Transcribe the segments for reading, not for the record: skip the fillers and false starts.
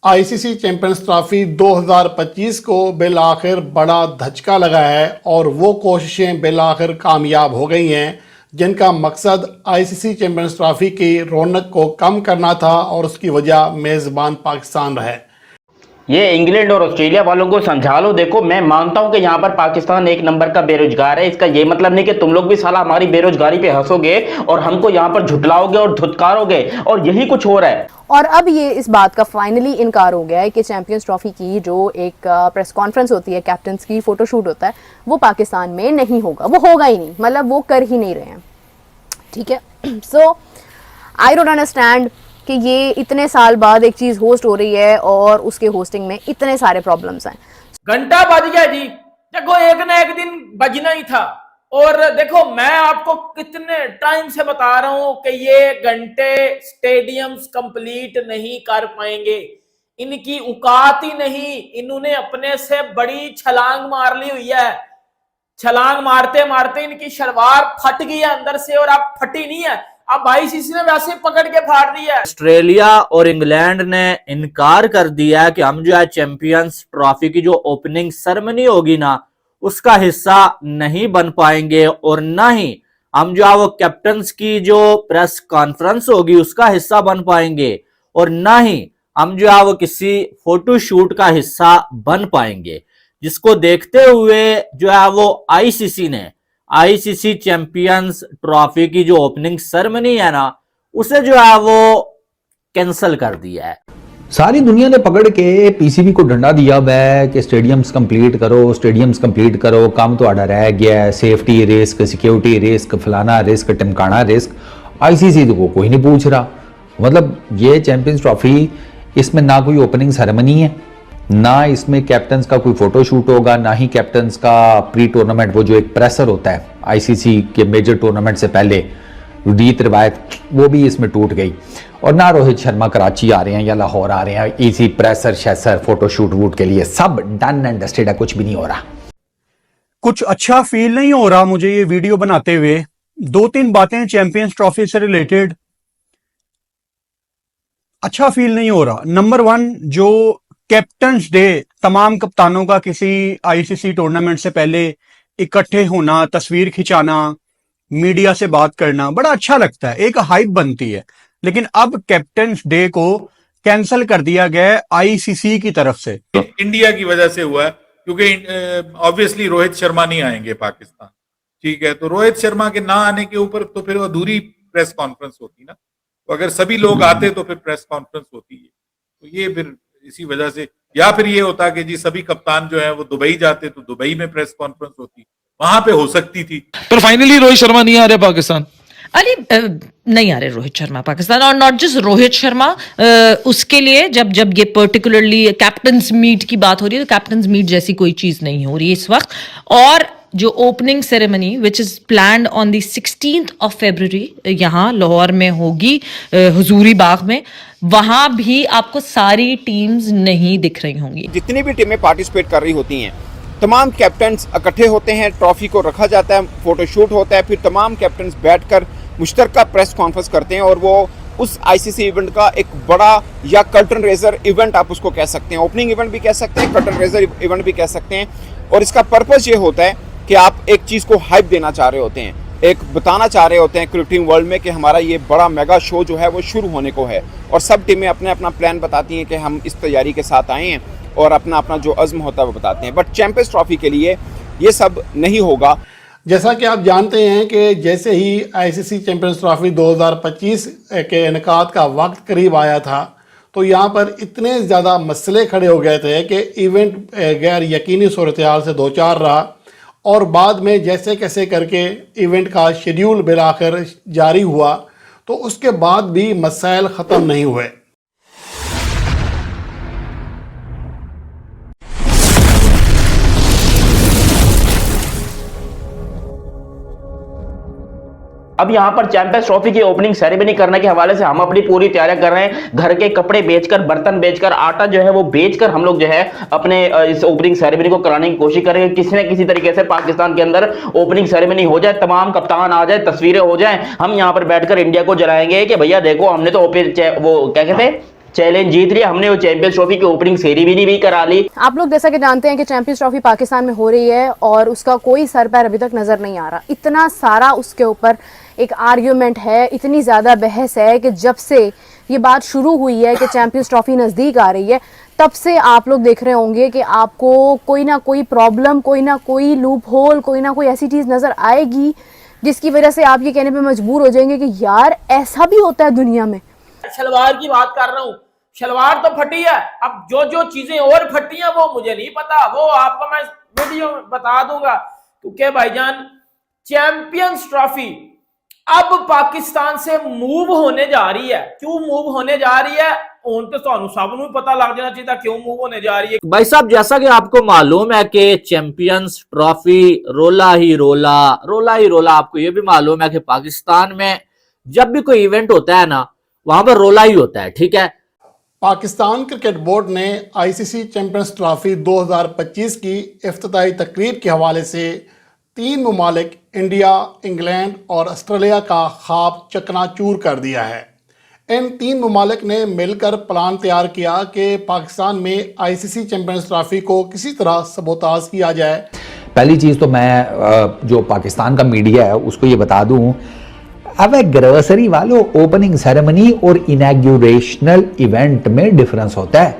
ICC champions trophy 2025 को bill आखिर बड़ा धचका लगा है और वो कोशिशें बिल आखिर कामयाब हो गई हैं जिनका मकसद आईसीसी चैंपियंस ट्रॉफी की रौनक को कम करना था और उसकी वजह मेज़बान पाकिस्तान रहा है। ये इंग्लैंड और ऑस्ट्रेलिया वालों को समझा लो। देखो, मैं मानता हूं कि यहाँ पर पाकिस्तान एक नंबर का बेरोजगार है। इसका ये मतलब नहीं कि तुम लोग भी साला हमारी बेरोजगारी पे हंसोगे और हमको यहाँ पर झुटलाओगे और धुतकारोगे, और यही कुछ हो रहा है। और अब ये इस बात का फाइनली इनकार हो गया है कि चैंपियंस ट्रॉफी की जो एक प्रेस कॉन्फ्रेंस होती है, कैप्टन्स की फोटोशूट होता है, वो पाकिस्तान में नहीं होगा। वो होगा ही नहीं, मतलब वो कर ही नहीं रहे हैं। ठीक है, सो आई डोंट अंडरस्टैंड कि ये इतने साल बाद एक चीज होस्ट हो रही है और उसके होस्टिंग में इतने सारे प्रॉब्लम्स हैं। घंटा बज गया जी, देखो एक ना एक दिन बजना ही था। और देखो, मैं आपको कितने टाइम से बता रहा हूं कि ये घंटे स्टेडियम्स कंप्लीट नहीं कर पाएंगे, इनकी औकात ही नहीं। इन्होंने अपने से बड़ी छलांग मार ली हुई है। छलांग मारते मारते इनकी शलवार फट गई है अंदर से, और अब फटी नहीं है, अब आईसीसी ने वैसे पकड़ के फाड़ दी है। ऑस्ट्रेलिया और इंग्लैंड ने इनकार कर दिया है कि हम जो है चैंपियंस ट्रॉफी की जो ओपनिंग सेरेमनी होगी ना, उसका हिस्सा नहीं बन पाएंगे, और ना ही हम जो है वो कैप्टन्स की जो प्रेस कॉन्फ्रेंस होगी उसका हिस्सा बन पाएंगे, और ना ही हम जो है वो किसी फोटो शूट का हिस्सा बन पाएंगे। जिसको देखते हुए जो है वो आईसीसी चैंपियंस ट्रॉफी की जो ओपनिंग सेरेमनी है ना, उसे जो है वो कैंसिल कर दिया है। सारी दुनिया ने पकड़ के पीसीबी को डंडा दिया हुआ है कि स्टेडियम्स कंप्लीट करो, काम तो आड़ा रह गया है, सेफ्टी रिस्क, सिक्योरिटी रिस्क, फलाना रिस्क, टिमकाना रिस्क। आईसीसी तो कोई नहीं पूछ रहा। मतलब ये चैंपियंस ट्रॉफी, इसमें ना कोई ओपनिंग सेरेमनी है, ना इसमें कैप्टन्स का कोई फोटो शूट होगा, ना ही कैप्टन्स का प्री टूर्नामेंट वो जो एक प्रेसर होता है आईसीसी के मेजर टूर्नामेंट से पहले, रीत रिवायत वो भी इसमें टूट गई। और ना रोहित शर्मा कराची आ रहे हैं या लाहौर आ रहे हैं इसी प्रेसर शैसर फोटो शूट वूट के लिए। सब डन एंड डस्टेड है, कुछ भी नहीं हो रहा। कुछ अच्छा फील नहीं हो रहा मुझे ये वीडियो बनाते हुए। दो तीन बातें चैंपियंस ट्रॉफी से रिलेटेड अच्छा फील नहीं हो रहा। नंबर 1, जो कैप्टन्स डे, तमाम कप्तानों का किसी आईसीसी टूर्नामेंट से पहले इकट्ठे होना, तस्वीर खिंचाना, मीडिया से बात करना बड़ा अच्छा लगता है, एक हाइप बनती है। लेकिन अब कैप्टन्स डे को कैंसिल कर दिया गया आईसीसी की तरफ से। इंडिया की वजह से हुआ है, क्योंकि ऑब्वियसली रोहित शर्मा नहीं आएंगे पाकिस्तान। ठीक है, तो रोहित शर्मा के ना आने के ऊपर तो फिर अधूरी प्रेस कॉन्फ्रेंस होती ना। तो अगर सभी लोग आते तो फिर प्रेस कॉन्फ्रेंस होती है। तो ये फिर इसी वजह से, या फिर ये होता कि जी सभी कप्तान जो है वो दुबई जाते तो दुबई में प्रेस कॉन्फ्रेंस होती, वहां पे हो सकती थी। पर फाइनली रोहित शर्मा नहीं आ रहे पाकिस्तान। अरे नहीं आ रहे रोहित शर्मा पाकिस्तान। और नॉट जस्ट रोहित शर्मा, उसके लिए जब ये पर्टिकुलरली कैप्टन्स मीट की बात हो रही है, तो कैप्टन्स मीट जैसी कोई चीज नहीं हो रही है इस वक्त। और जो opening ceremony which is planned on the 16th of February यहाँ लाहौर में होगी, हुजूरी बाग में, वहां भी आपको सारी टीम्स नहीं दिख रही होंगी। जितनी भी टीमें पार्टिसिपेट कर रही होती हैं, तमाम कैप्टन्स इकट्ठे होते हैं, ट्रॉफी को रखा जाता है, फोटोशूट होता है, फिर तमाम कैप्टन्स बैठकर मुश्तरका प्रेस कॉन्फ्रेंस करते हैं, और वो उस आईसीसी इवेंट का एक बड़ा या कर्टन रेजर इवेंट आप उसको कह सकते हैं, ओपनिंग इवेंट भी कह सकते हैं, कर्टन रेजर इवेंट भी कह सकते हैं। और इसका पर्पस ये होता है कि आप एक चीज़ को हाइप देना चाह रहे होते हैं, एक बताना चाह रहे होते हैं क्रिकेटिंग वर्ल्ड में कि हमारा ये बड़ा मेगा शो जो है वो शुरू होने को है। और सब टीमें अपने अपना प्लान बताती हैं कि हम इस तैयारी के साथ आए हैं, और अपना अपना जो अज़्म होता है वो बताते हैं। बट चैंपियंस ट्रॉफी के लिए ये सब नहीं होगा। जैसा कि आप जानते हैं कि जैसे ही आईसीसी चैंपियंस ट्रॉफी 2025 के इनेकाद का वक्त करीब आया था, तो यहाँ पर इतने ज़्यादा मसले खड़े हो गए थे कि इवेंट गैर यकीनी सूरत हाल से दो चार रहा, और बाद में जैसे कैसे करके इवेंट का शेड्यूल बिलाखिर जारी हुआ, तो उसके बाद भी मसाइल ख़त्म नहीं हुए। अब यहाँ पर चैंपियंस ट्रॉफी की ओपनिंग सेरेमनी करने के हवाले से हम अपनी पूरी तैयारियां कर रहे हैं। घर के कपड़े बेचकर, बर्तन बेचकर, आटा जो है वो बेचकर हम लोग जो है अपने इस ओपनिंग सेरेमनी को कराने की कोशिश करेंगे। किसी न किसी तरीके से पाकिस्तान के अंदर ओपनिंग सेरेमनी हो जाए, तमाम कप्तान आ जाए, तस्वीरें हो जाए, हम यहाँ पर बैठकर इंडिया को जलाएंगे कि भैया देखो हमने तो वो क्या कहते हैं चैलेंज जीत लिया हमने, वो चैंपियंस ट्रॉफी की ओपनिंग सेरेमनी भी करा ली। आप लोग जैसा कि जानते हैं कि चैंपियंस ट्रॉफी पाकिस्तान में हो रही है और उसका कोई सर पैर अभी तक नजर नहीं आ रहा। इतना सारा उसके ऊपर एक आर्ग्यूमेंट है, इतनी ज्यादा बहस है कि जब से ये बात शुरू हुई है कि चैंपियंस ट्रॉफी नजदीक आ रही है, तब से आप लोग देख रहे होंगे कि आपको कोई ना कोई प्रॉब्लम, कोई ना कोई लूप होल, कोई ना कोई ऐसी चीज नजर आएगी जिसकी वजह से आप ये कहने पे मजबूर हो जाएंगे कि यार ऐसा भी होता है दुनिया में। शलवार की बात कर रहा हूं, शलवार तो फटी है, अब जो जो चीजें और फटी हैं वो मुझे नहीं पता, वो आपको मैं वीडियो में बता दूंगा। क्योंकि भाईजान चैंपियंस ट्रॉफी अब पाकिस्तान से मूव होने जा रही है। क्यों मूव होने जा रही है उन तो सबनों पता लग जाना चाहिए क्यों मूव होने जा रही है। भाई साहब, जैसा कि आपको मालूम है कि चैंपियंस ट्रॉफी रोला ही रोला, आपको ये भी मालूम है कि पाकिस्तान में जब भी कोई इवेंट होता है ना, वहां पर रोला ही होता है, ठीक है। पाकिस्तान क्रिकेट बोर्ड ने आईसीसी चैंपियंस ट्रॉफी 2025 की इफ्तिताई तकरीब के हवाले से 3 ममालिक इंडिया, इंग्लैंड और ऑस्ट्रेलिया का ख्वाब चकनाचूर कर दिया है। इन 3 ममालिक ने मिलकर प्लान तैयार किया कि पाकिस्तान में आईसीसी चैंपियंस ट्रॉफी को किसी तरह सबोताज किया जाए। पहली चीज़ तो मैं जो पाकिस्तान का मीडिया है उसको ये बता दूं, अब ग्रोसरी वालों, ओपनिंग सेरेमनी और इनॉग्रेशनल इवेंट में डिफरेंस होता है।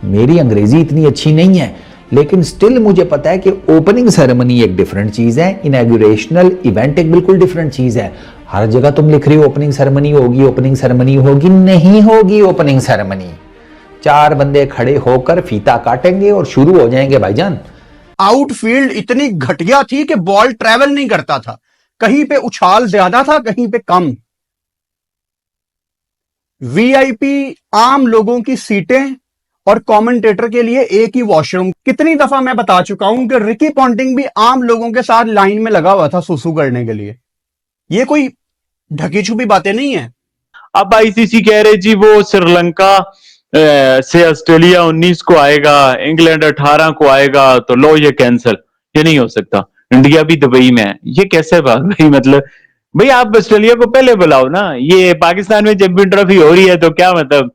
मेरी अंग्रेजी इतनी अच्छी नहीं है, लेकिन स्टिल मुझे पता है कि ओपनिंग सेरेमनी एक डिफरेंट चीज है, इनॉग्रेशनल इवेंट एक बिल्कुल डिफरेंट चीज है। हर जगह तुम लिख रही हो ओपनिंग सेरेमनी होगी, ओपनिंग सेरेमनी होगी, नहीं होगी ओपनिंग सेरेमनी। 4 बंदे खड़े होकर फीता काटेंगे और शुरू हो जाएंगे भाईजान। आउटफील्ड इतनी घटिया थी कि बॉल ट्रैवल नहीं करता था, कहीं पे उछाल ज्यादा था, कहीं पे कम। वीआईपी आम लोगों की सीटें और कमेंटेटर के लिए एक ही वॉशरूम। कितनी दफा मैं बता चुका हूं कि रिकी पॉन्टिंग भी आम लोगों के साथ लाइन में लगा हुआ था सुसु करने के लिए। ये कोई ढकी छुपी बातें नहीं है। अब आईसीसी कह रहे जी वो श्रीलंका से ऑस्ट्रेलिया 19 को आएगा, इंग्लैंड 18 को आएगा, तो लो ये कैंसिल, ये नहीं हो सकता। इंडिया भी दुबई में है, ये कैसे बात भाई? मतलब भाई आप ऑस्ट्रेलिया को पहले बुलाओ ना। ये पाकिस्तान में चैंपियन ट्रॉफी हो रही है तो क्या मतलब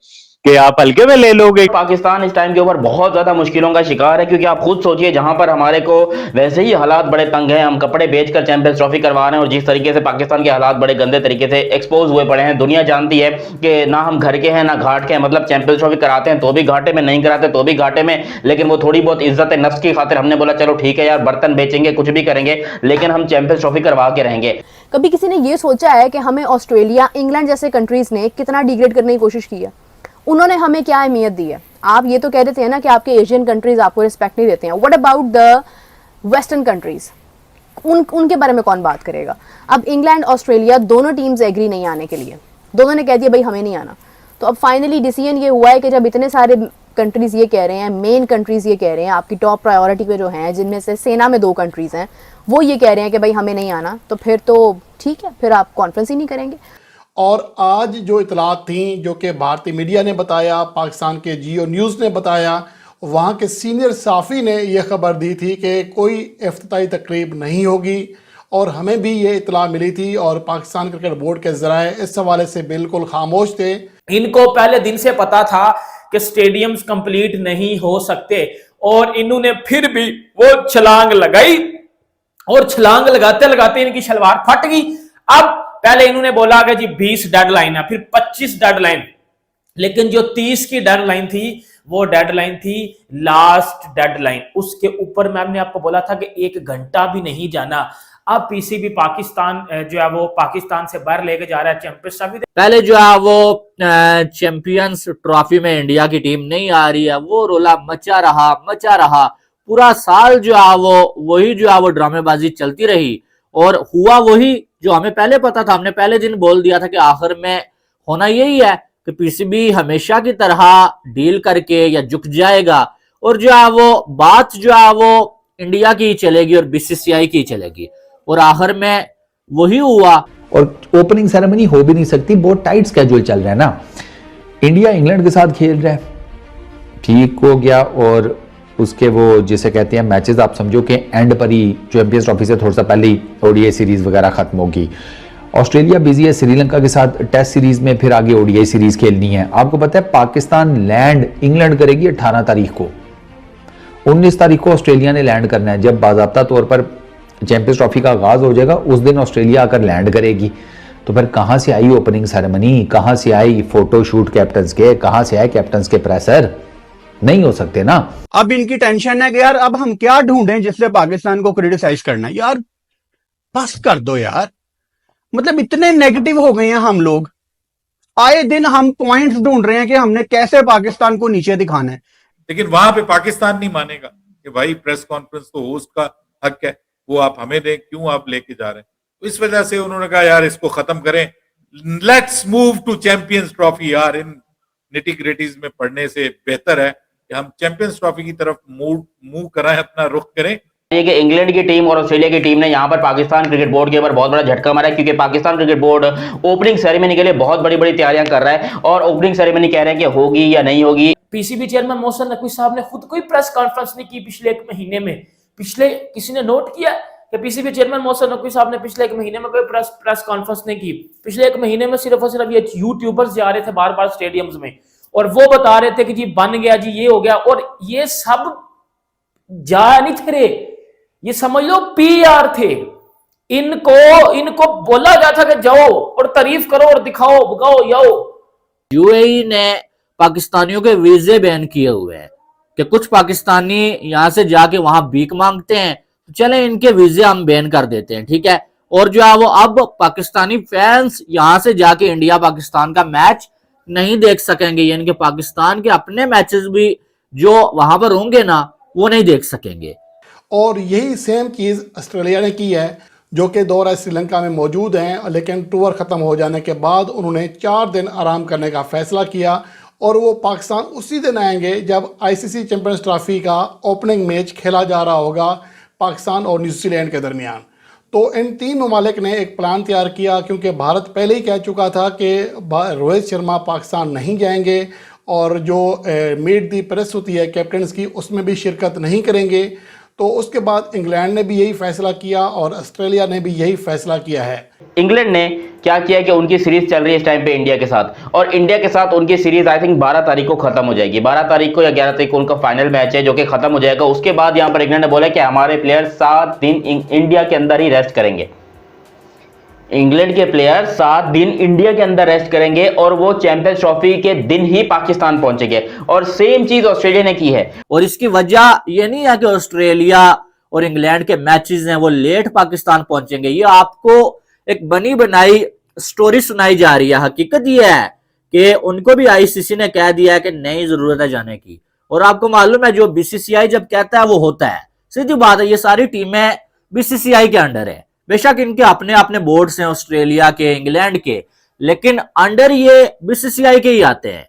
कि आप हल्के में ले लोगे? पाकिस्तान इस टाइम के ऊपर बहुत ज्यादा मुश्किलों का शिकार है, क्योंकि आप खुद सोचिए जहां पर हमारे को वैसे ही हालात बड़े तंग हैं, हम कपड़े बेचकर चैंपियंस ट्रॉफी करवा रहे हैं, और जिस तरीके से पाकिस्तान के हालात बड़े गंदे तरीके से एक्सपोज हुए पड़े हैं। दुनिया जानती है कि ना हम घर के हैं ना घाट के हैं, मतलब चैंपियंस ट्रॉफी कराते हैं तो भी घाटे में, नहीं कराते तो भी घाटे में। लेकिन वो थोड़ी बहुत इज्जत नफ्स की खातिर हमने बोला चलो ठीक है यार, बर्तन बेचेंगे, कुछ भी करेंगे, लेकिन हम चैंपियंस ट्रॉफी करवा के रहेंगे। कभी किसी ने ये सोचा है कि हमें ऑस्ट्रेलिया, इंग्लैंड जैसे कंट्रीज ने कितना डिग्रेड करने की कोशिश की है? उन्होंने हमें क्या अहमियत दी है? आप ये तो कह देते हैं ना कि आपके एशियन कंट्रीज आपको रिस्पेक्ट नहीं देते हैं। What about the western countries? उनके बारे में कौन बात करेगा? अब इंग्लैंड, ऑस्ट्रेलिया दोनों टीम्स एग्री नहीं आने के लिए, दोनों ने कह दिया भाई हमें नहीं आना। तो अब फाइनली डिसीजन ये हुआ है कि जब इतने सारे कंट्रीज ये कह रहे हैं, मेन कंट्रीज ये कह रहे हैं, आपकी टॉप प्रायोरिटी पे जो हैं, जिनमें से सेना में 2 कंट्रीज हैं, वो ये कह रहे हैं कि भाई हमें नहीं आना, तो फिर तो ठीक है, फिर आप कॉन्फ्रेंस ही नहीं करेंगे। और आज जो इतलात थी, जो कि भारतीय मीडिया ने बताया, पाकिस्तान के जियो न्यूज़ ने बताया, वहाँ के सीनियर साफ़ी ने यह खबर दी थी कि कोई इफ्तिताई तकरीब नहीं होगी, और हमें भी ये इतला मिली थी, और पाकिस्तान क्रिकेट बोर्ड के ज़राए इस हवाले से बिल्कुल खामोश थे। इनको पहले दिन से पता था कि स्टेडियम्स कंप्लीट नहीं हो सकते, और इन्होंने फिर भी वो छलांग लगाई, और छलांग लगाते लगाते इनकी शलवार फट गई। अब पहले इन्होंने बोला कि जी 20 डेडलाइन है, फिर 25 डेडलाइन, लेकिन जो 30 की डेडलाइन थी वो डेडलाइन थी लास्ट डेडलाइन। उसके ऊपर मैम ने आपको बोला था कि 1 घंटा भी नहीं जाना। अब पीसीबी पाकिस्तान जो है वो पाकिस्तान से बाहर लेके जा रहा है चैंपियंस ट्रॉफी। पहले जो है वो चैंपियंस ट्रॉफी में इंडिया की टीम नहीं आ रही है, वो रोला मचा रहा पूरा साल जो है वो वही जो है वो ड्रामेबाजी चलती रही, और हुआ वही जो हमें पहले पता था। हमने पहले दिन बोल दिया था कि आखिर में होना यही है कि पीसीबी हमेशा की तरह डील करके या झुक जाएगा, और जो है वो बात जो है वो इंडिया की चलेगी और बीसीसीआई की चलेगी, और आखिर में वही हुआ। और ओपनिंग सेरेमनी हो भी नहीं सकती, बहुत टाइट स्केड्यूल चल रहा है ना। इंडिया इंग्लैंड के साथ खेल रहा है, ठीक हो गया, और उसके वो जिसे कहते हैं मैचेस, आप समझो कि एंड पर ही चैंपियंस ट्रॉफी से थोड़ा सा पहले ही ओडीआई सीरीज वगैरह खत्म होगी। ऑस्ट्रेलिया बिजी है श्रीलंका के साथ टेस्ट सीरीज में, फिर आगे ओडीआई सीरीज खेलनी है। आपको पता है पाकिस्तान लैंड इंग्लैंड करेगी 18 तारीख को, 19 तारीख को ऑस्ट्रेलिया ने लैंड करना है। जब बाज़ाब्ता तौर पर चैंपियंस ट्रॉफी का आगाज हो जाएगा उस दिन ऑस्ट्रेलिया आकर लैंड करेगी। तो फिर कहां से आई ओपनिंग सेरेमनी, कहां से आई फोटो शूट कैप्टन्स के, कहां से आए कैप्टन्स के प्रेशर? नहीं हो सकते ना। अब इनकी टेंशन है कि यार अब हम क्या ढूंढें जिससे पाकिस्तान को क्रिटिसाइज करना है। यार बस कर दो यार, मतलब इतने नेगेटिव हो गए हैं हम लोग, आए दिन हम पॉइंट्स ढूंढ रहे हैं कि हमने कैसे पाकिस्तान को नीचे दिखाना है। लेकिन वहां पे पाकिस्तान नहीं मानेगा कि भाई प्रेस कॉन्फ्रेंस तो होस्ट का हक है, वो आप हमें दें, क्यों आप लेके जा रहे हैं। तो इस वजह से उन्होंने कहा यार इसको खत्म करें, let's move to Champions Trophy. यार इन निटी ग्रिटीज में पढ़ने से बेहतर है कि हम चैंपियंस ट्रॉफी की तरफ मूव कराएं, अपना रुख करें। कि इंग्लैंड की टीम और ऑस्ट्रेलिया की टीम ने यहां पर पाकिस्तान क्रिकेट बोर्ड के ऊपर बहुत बड़ा झटका मारा है, क्योंकि Pakistan cricket board opening ceremony के लिए बहुत बड़ी बड़ी तैयारियां कर रहा है और ओपनिंग सेरेमनी कह रहे हैं कि होगी या नहीं होगी। पीसीबी चेयरमैन मोहसिन नकवी साहब ने खुद कोई प्रेस कॉन्फ्रेंस नहीं की पिछले एक महीने में। पिछले किसी ने नोट किया कि पीसीबी चेयरमैन मोहसिन नकवी साहब ने पिछले एक महीने में कोई प्रेस कॉन्फ्रेंस नहीं की। पिछले एक महीने में सिर्फ और सिर्फ ये यूट्यूबर्स जा रहे थे बार बार स्टेडियम्स में और वो बता रहे थे कि जी बन गया, जी ये हो गया, और ये सब जा नहीं थे, ये समझ लो पीआर थे। इनको बोला गया था कि जाओ और तारीफ करो और दिखाओ, भगाओ जाओ। यूएई ने पाकिस्तानियों के वीजे बैन किए हुए हैं कि कुछ पाकिस्तानी यहां से जाके वहां भीख मांगते हैं, तो चले इनके वीजे हम बैन कर देते हैं, ठीक है। और जो है वो अब पाकिस्तानी फैंस यहां से जाके इंडिया पाकिस्तान का मैच नहीं देख सकेंगे, यानी कि पाकिस्तान के अपने मैचेस भी जो वहां पर होंगे ना वो नहीं देख सकेंगे। और यही सेम चीज़ ऑस्ट्रेलिया ने की है, जो कि दौरा श्रीलंका में मौजूद हैं, लेकिन टूर ख़त्म हो जाने के बाद उन्होंने 4 दिन आराम करने का फ़ैसला किया और वो पाकिस्तान उसी दिन आएंगे जब आईसीसी चैंपियंस ट्रॉफी का ओपनिंग मैच खेला जा रहा होगा पाकिस्तान और न्यूजीलैंड के दरमियान। तो इन 3 ममालिक ने एक प्लान तैयार किया, क्योंकि भारत पहले ही कह चुका था कि रोहित शर्मा पाकिस्तान नहीं जाएंगे और जो मीट दी प्रेस होती है कैप्टन्स की उसमें भी शिरकत नहीं करेंगे। तो उसके बाद इंग्लैंड ने भी यही फैसला किया और ऑस्ट्रेलिया ने भी यही फैसला किया है। इंग्लैंड ने क्या किया कि उनकी सीरीज चल रही है इस टाइम पे इंडिया के साथ, और इंडिया के साथ उनकी सीरीज आई थिंक 12 तारीख को खत्म हो जाएगी। 12 तारीख को या 11 तारीख को उनका फाइनल मैच है जो कि खत्म हो जाएगा। उसके बाद यहां पर इंग्लैंड ने बोला कि हमारे प्लेयर 7 दिन इंडिया के अंदर ही रेस्ट करेंगे। इंग्लैंड के प्लेयर 7 दिन इंडिया के अंदर रेस्ट करेंगे और वो चैंपियंस ट्रॉफी के दिन ही पाकिस्तान पहुंचेंगे। और सेम चीज ऑस्ट्रेलिया ने की है। और इसकी वजह ये नहीं है कि ऑस्ट्रेलिया और इंग्लैंड के मैचेस हैं वो लेट पाकिस्तान पहुंचेंगे, ये आपको एक बनी बनाई स्टोरी सुनाई जा रही है। हकीकत ये है कि उनको भी आईसीसी ने कह दिया है कि नहीं जरूरत है जाने की। और आपको मालूम है जो बीसीसीआई जब कहता है वो होता है, सीधी बात है। ये सारी टीमें बीसीसीआई के अंडर है, बेशक इनके अपने अपने बोर्ड्स हैं ऑस्ट्रेलिया के, इंग्लैंड के, लेकिन अंडर ये बीसीसीआई के ही आते हैं।